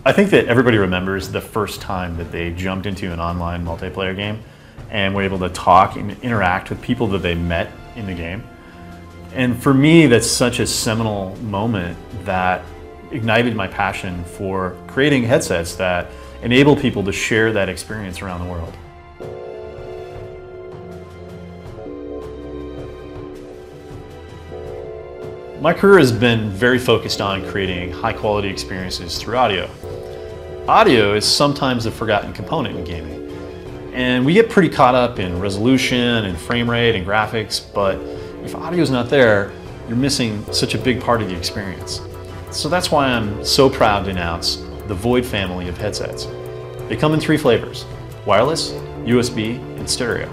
I think that everybody remembers the first time that they jumped into an online multiplayer game and were able to talk and interact with people that they met in the game. And for me, that's such a seminal moment that ignited my passion for creating headsets that enable people to share that experience around the world. My career has been very focused on creating high-quality experiences through audio. Audio is sometimes a forgotten component in gaming. And we get pretty caught up in resolution and frame rate and graphics, but if audio is not there, you're missing such a big part of the experience. So that's why I'm so proud to announce the VOID family of headsets. They come in 3 flavors: wireless, USB, and stereo.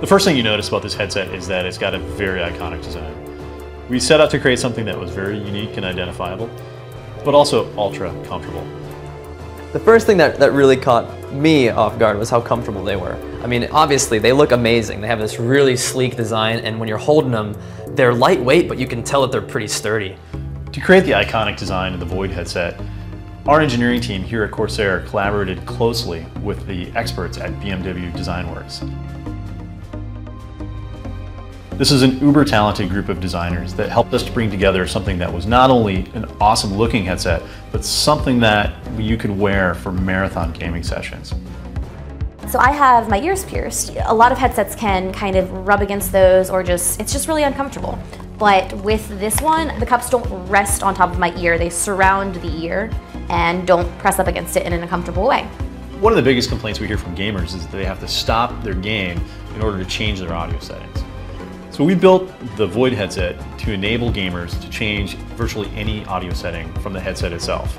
The first thing you notice about this headset is that it's got a very iconic design. We set out to create something that was very unique and identifiable, but also ultra comfortable. The first thing that really caught me off guard was how comfortable they were. I mean, obviously they look amazing. They have this really sleek design, and when you're holding them, they're lightweight, but you can tell that they're pretty sturdy. To create the iconic design of the VOID headset, our engineering team here at Corsair collaborated closely with the experts at BMW DesignWorks. This is an uber-talented group of designers that helped us to bring together something that was not only an awesome-looking headset, but something that you could wear for marathon gaming sessions. So I have my ears pierced. A lot of headsets can kind of rub against those, or it's just really uncomfortable. But with this one, the cups don't rest on top of my ear. They surround the ear and don't press up against it in an uncomfortable way. One of the biggest complaints we hear from gamers is that they have to stop their game in order to change their audio settings. So we built the VOID headset to enable gamers to change virtually any audio setting from the headset itself.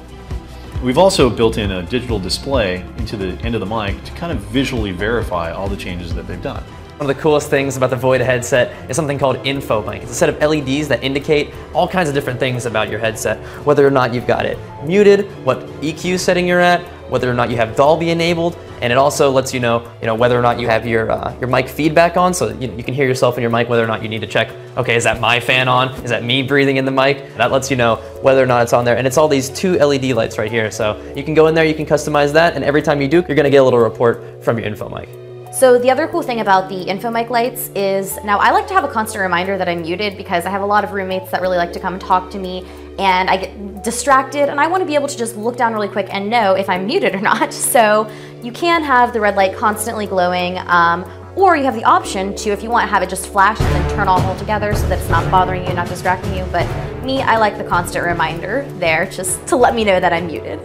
We've also built in a digital display into the end of the mic to kind of visually verify all the changes that they've done. One of the coolest things about the VOID headset is something called InfoMic. It's a set of LEDs that indicate all kinds of different things about your headset, whether or not you've got it muted, what EQ setting you're at, whether or not you have Dolby enabled, and it also lets you know whether or not you have your mic feedback on, so you can hear yourself in your mic, whether or not you need to check, okay, is that my fan on? Is that me breathing in the mic? That lets you know whether or not it's on there. And it's all these 2 LED lights right here. So you can go in there, you can customize that, and every time you do, you're gonna get a little report from your InfoMic. So the other cool thing about the InfoMic lights is, now I like to have a constant reminder that I'm muted because I have a lot of roommates that really like to come and talk to me, and I get distracted, and I want to be able to just look down really quick and know if I'm muted or not. So you can have the red light constantly glowing, or you have the option to, if you want, have it just flash and then turn off altogether so that it's not bothering you, not distracting you. But me, I like the constant reminder there just to let me know that I'm muted.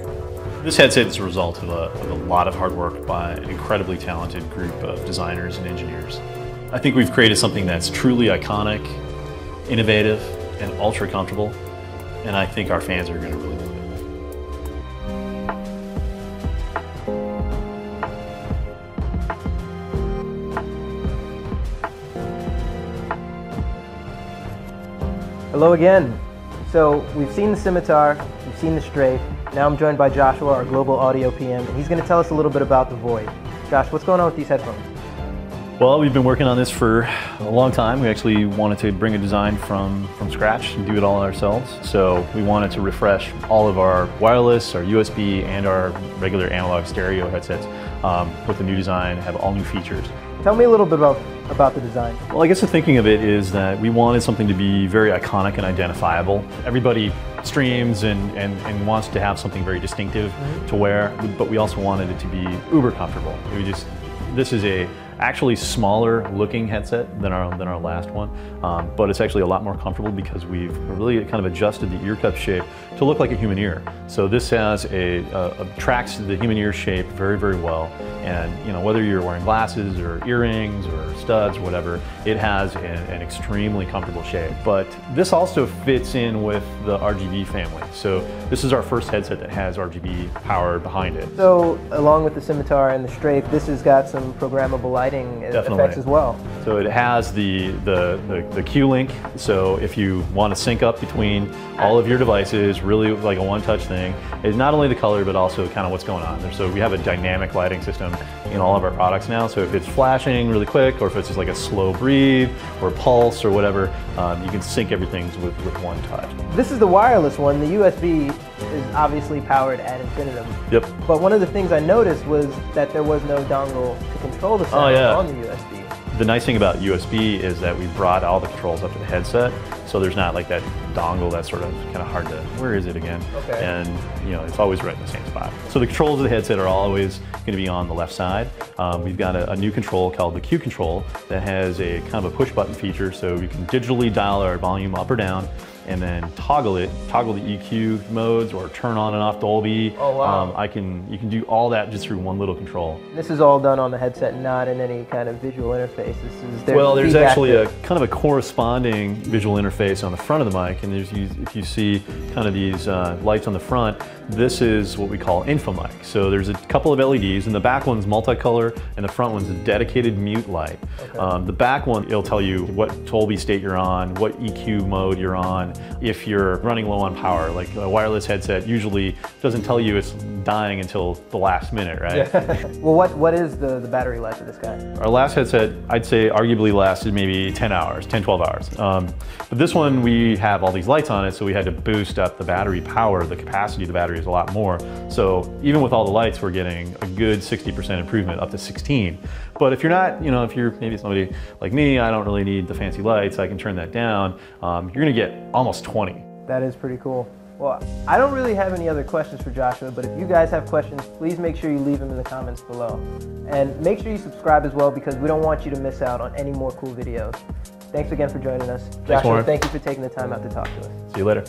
This headset is a result of a lot of hard work by an incredibly talented group of designers and engineers. I think we've created something that's truly iconic, innovative, and ultra comfortable, and I think our fans are going to really love it. Hello again. So we've seen the Scimitar, we've seen the Strafe. Now I'm joined by Joshua, our global audio PM, and he's going to tell us a little bit about the VOID. Josh, what's going on with these headphones? Well, we've been working on this for a long time. We actually wanted to bring a design from scratch and do it all ourselves. So we wanted to refresh all of our wireless, our USB, and our regular analog stereo headsets with the new design, have all new features. Tell me a little bit about the design. Well, I guess the thinking of it is that we wanted something to be very iconic and identifiable. Everybody streams and wants to have something very distinctive to wear, but we also wanted it to be uber comfortable. This is a actually smaller looking headset than our last one, but it's actually a lot more comfortable because we've really kind of adjusted the ear cup shape to look like a human ear. So this has tracks the human ear shape very, very well. And whether you're wearing glasses or earrings or studs or whatever, it has an extremely comfortable shape. But this also fits in with the RGB family. So this is our first headset that has RGB power behind it. So along with the Scimitar and the Strafe, this has got some programmable lighting effects as well. So it has the CUE link. So if you want to sync up between all of your devices, really like a one-touch thing, it's not only the color but also kind of what's going on there. So we have a dynamic lighting system in all of our products now. So if it's flashing really quick, or if it's just like a slow breathe or pulse or whatever, you can sync everything with one touch. This is the wireless one. The USB is obviously powered ad infinitum. Yep. But one of the things I noticed was that there was no dongle to control the sound on the USB. The nice thing about USB is that we brought all the controls up to the headset, so there's not like that dongle that's sort of kind of hard to, where is it again? Okay. And you know, it's always right in the same spot. So the controls of the headset are always going to be on the left side. We've got a new control called the CUE Control that has a kind of a push button feature, so you can digitally dial our volume up or down, and then toggle the EQ modes or turn on and off Dolby. Oh, wow. You can do all that just through one little control. This is all done on the headset, not in any kind of visual interface. There's actually a kind of a corresponding visual interface on the front of the mic, and if you see kind of these lights on the front, this is what we call InfoMic. So there's a couple of LEDs, and the back one's multicolor, and the front one's a dedicated mute light. Okay. The back one, it'll tell you what Dolby state you're on, what EQ mode you're on. If you're running low on power, like a wireless headset usually doesn't tell you it's dying until the last minute, right? Yeah. Well, what is the battery life of this guy? Our last headset, I'd say arguably lasted maybe 10 hours, 10, 12 hours. But this one, we have all these lights on it, so we had to boost up the battery power. The capacity of the battery is a lot more. So even with all the lights, we're getting a good 60% improvement, up to 16. But if you're not, you know, if you're maybe somebody like me, I don't really need the fancy lights, I can turn that down, you're gonna get almost 20. That is pretty cool. Well, I don't really have any other questions for Joshua, but if you guys have questions, please make sure you leave them in the comments below. And make sure you subscribe as well, because we don't want you to miss out on any more cool videos. Thanks again for joining us. Joshua, thank you for taking the time out to talk to us. See you later.